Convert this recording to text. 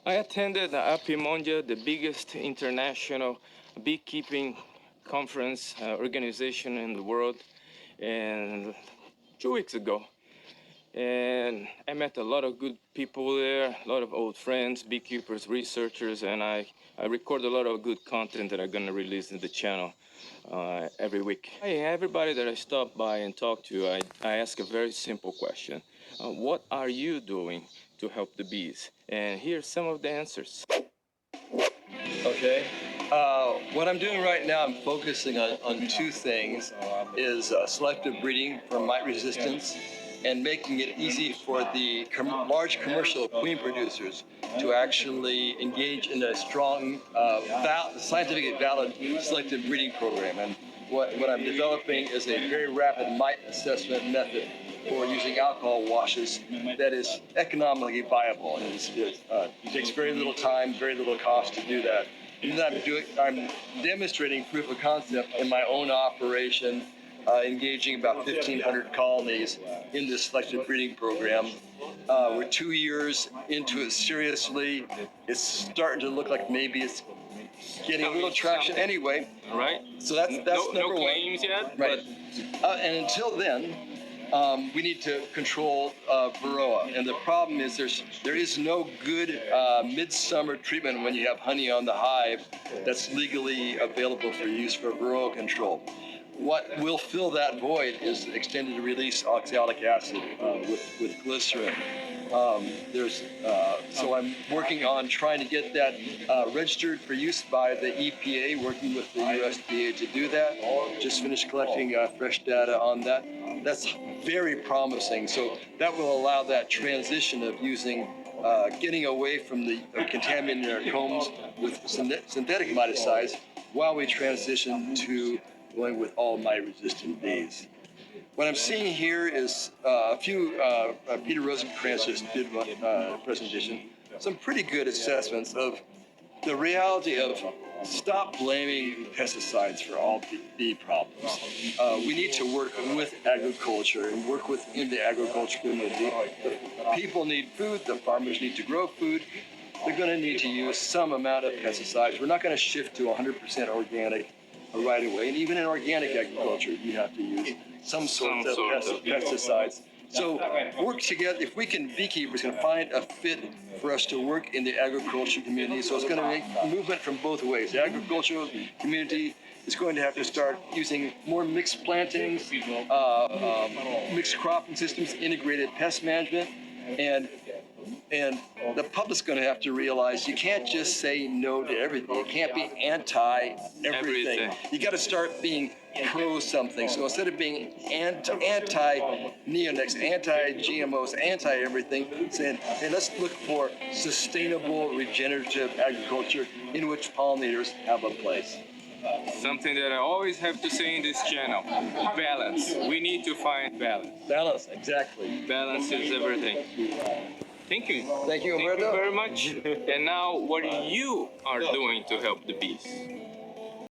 I attended Apimondia, the biggest international beekeeping conference organization in the world, and 2 weeks ago. And I met a lot of good people there, a lot of old friends, beekeepers, researchers, and I record a lot of good content that I'm going to release in the channel every week. Hey, everybody that I stop by and talk to, I ask a very simple question. What are you doing to help the bees? And here's some of the answers. Okay. What I'm doing right now, I'm focusing on two things, is selective breeding for mite resistance and making it easy for the large commercial queen producers to actually engage in a strong, scientifically valid selective breeding program. And what I'm developing is a very rapid mite assessment method for using alcohol washes that is economically viable. It takes very little time, very little cost to do that. And then I'm demonstrating proof of concept in my own operation, engaging about 1,500 colonies in this selective breeding program. We're 2 years into it seriously. It's starting to look like maybe it's getting a little traction anyway. All right. So that's number one. No claims yet? Right. And until then, we need to control varroa. And the problem is there is no good midsummer treatment when you have honey on the hive that's legally available for use for varroa control. What will fill that void is extended release oxalic acid with glycerin. So I'm working on trying to get that registered for use by the EPA, working with the USDA to do that. Just finished collecting fresh data on that. That's very promising. So that will allow that transition of using, getting away from the contaminating our combs with synthetic miticides while we transition to going with all mite-resistant bees. What I'm seeing here is a few, Peter Rosenkrantz just did one presentation, some pretty good assessments of the reality of stop blaming pesticides for all bee problems. We need to work with agriculture and work within the agriculture community. The people need food, the farmers need to grow food. They're going to need to use some amount of pesticides. We're not going to shift to 100% organic right away. And even in organic agriculture, you have to use some sort of pesticides. So work together. If we can, beekeepers can find a fit for us to work in the agriculture community. So it's going to make movement from both ways. The agricultural community is going to have to start using more mixed plantings, mixed cropping systems, integrated pest management, and the public's going to have to realize you can't just say no to everything. You can't be anti-everything. You got to start being pro-something. So instead of being anti-neonics, anti-GMOs, anti-everything, saying, hey, let's look for sustainable, regenerative agriculture in which pollinators have a place. Something that I always have to say in this channel, balance. We need to find balance. Balance, exactly. Balance is everything. Thank you. Thank you, Humberto. Thank you very much. And now, what you are doing to help the bees?